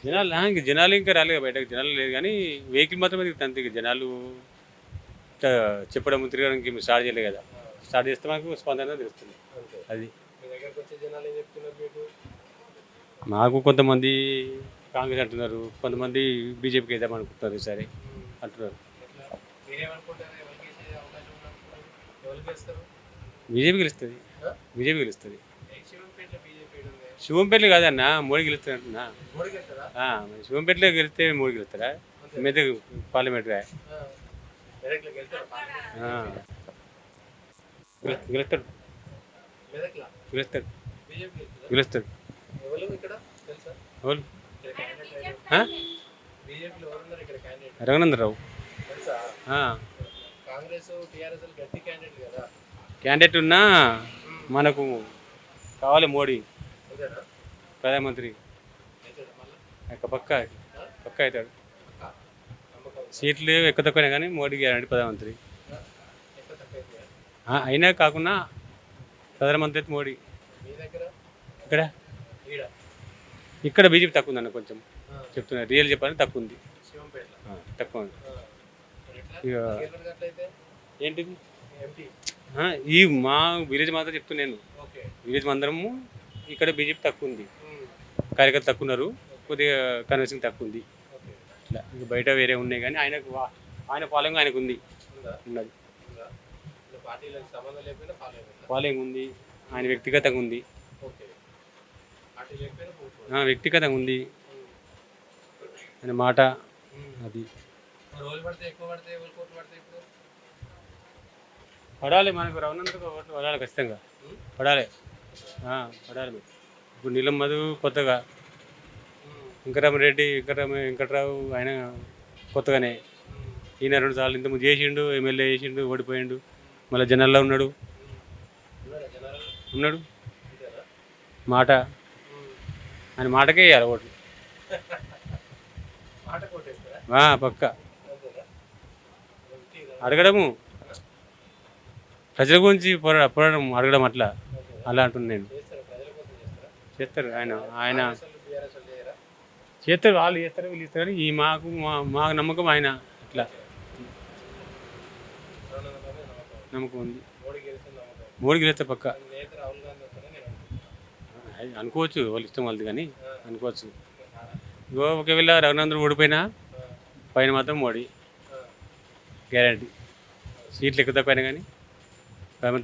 ఇంక జనాలు ఇంకా రాలేదు బయటకు జనాలు లేదు కానీ వెహికల్ మాత్రమే తిరుగుతుంది అంతే. ఇక జనాలు ఇట్లా చెప్పడం తిరగడానికి స్టార్ట్ చేయలేదు కదా. స్టార్ట్ చేస్తే మనకు స్పందన తెలుస్తుంది. అంతే. అది మీ దగ్గరకు వచ్చే జనాలు ఏం చెప్తున్నారు మీకు? మాకు కొంతమంది కాంగ్రెస్ అంటున్నారు, కొంతమంది బీజేపీకి వేద్దాం అనుకుంటున్నారు ఈసారి అంటున్నారు. ఎట్లా? మీరేమనుకుంటారు? ఎవరికి వేసే అవకాశం ఉందనుకుంటారు? ఎవరికి వేస్తారు? బీజేపీ గెలుస్తుంది. ఆ? బీజేపీ గెలుస్తుంది. శివంపేటలో బీజేపీ ఉంది. శివంపేటలో కాదన్నా మోడీ గెలుస్తుంది అంటున్నా. మోడీకి వెళ్తారా? శివంపేటలో గెలిస్తే మోడీ గెలుస్తారా? మెదక్ పార్లమెంట్గా మెదక్లోకి వెళ్తారా? గెలుస్తాడు. మెదక్లా గెలుస్తాడు. బీజేపీ వెళ్తుందా? గెలుస్తాడు. ఎవరు ఇక్కడ తెలుసా? ఎవరు? ఇక్కడ క్యాండిడేట్ బీజేపీలో ఎవరున్నారు ఇక్కడ క్యాండిడేట్ రఘునందరావు తెలుసా? కాంగ్రెస్ టీఆర్ఎస్ గట్టి క్యాండిడేట్ కదా. క్యాండిడేట్ ఉన్నా మనకు కావాలి మోడీ అంతేనా? ప్రధానమంత్రి. అవుతాడా మళ్ళా? పక్క పక్క అవుతాడు. నమ్మకం సీట్లు ఎక్కువ తక్కువనే కానీ మోడీ గ్యారంటీ ప్రధానమంత్రి. ఎక్కువ తక్కువ అవుతాయా? అయినా కాకుండా ప్రధానమంత్రి అయితే మోడీ. మీ దగ్గర ఇక్కడ ఈడ ఇక్కడ బీజేపీ తక్కువ ఉందన్న కొంచెం చెప్తున్నా. రియల్ చెప్పాలని తక్కువ ఉంది. శివంపేటలో తక్కువ ఉంది. మరి ఎట్లా? ఇక గెలవనట్లయితే ఏంటిది ఎంపీ ఈ మా విలేజ్ మాత్రం చెప్తున్నాను. ఓకే. విలేజ్ అందరము ఇక్కడ బీజేపీ తక్కువ ఉంది. కార్యకర్తలు తక్కువ ఉన్నారు, కొద్దిగా కన్వెన్సింగ్ తక్కువ ఉంది. ఓకే. ఇట్లా ఇంకా బయట వేరే ఉన్నాయి కానీ ఆయన ఫాలోయింగ్ ఆయనకు ఉంది. ఉందా? ఉన్నది ఉందా? పార్టీలకు సంబంధం లేకపోయినా ఫాలో అయిపోయిందా? ఫాలోయింగ్ ఉంది. ఆయన వ్యక్తిగతంగా ఉంది. ఓకే. పార్టీ లేకపోయినా పోతుంది. వ్యక్తిగతంగా ఉంది ఆయన మాట. అది రోజులు పడితే ఎక్కువ పడితే ఎవరు కోట్లు పడితే ఇప్పుడు పడాలి. మనకు రవణంతకు ఓట్లు పడాలి ఖచ్చితంగా. పడాలి. పడాలి. ఇప్పుడు నీలం మధు కొత్తగా, వెంకటరామరెడ్డి వెంకట్రావు ఆయన కొత్తగానే. ఈయన 2 సార్లు ఇంతకుముందు చేసిండు, ఎమ్మెల్యే చేసిండు, ఓడిపోయిండు. మళ్ళీ జనాల్లో ఉన్నాడు. మాట ఆయన మాటకే వేయాలి ఓట్లు. పక్క అడగడము ప్రజల గురించి పోరాడడం అడగడం అలా అంటున్నాను నేను. చేస్తారు ఆయన చేస్తారు. వాళ్ళు చేస్తారు, వీళ్ళు చేస్తారు. కానీ మాకు నమ్మకం ఆయన అట్లా నమ్మకం ఉంది. మోడీ గెలిస్తే పక్క అనుకోవచ్చు. వాళ్ళు ఇష్టం వాళ్ళది కానీ అనుకోవచ్చు. ఒకవేళ రఘునందన్ ఓడిపోయినా పైన మాత్రం మోడీ గ్యారంటీ. సీట్లు ఎక్కువ తక్కువైనా కానీ ఆయన్ని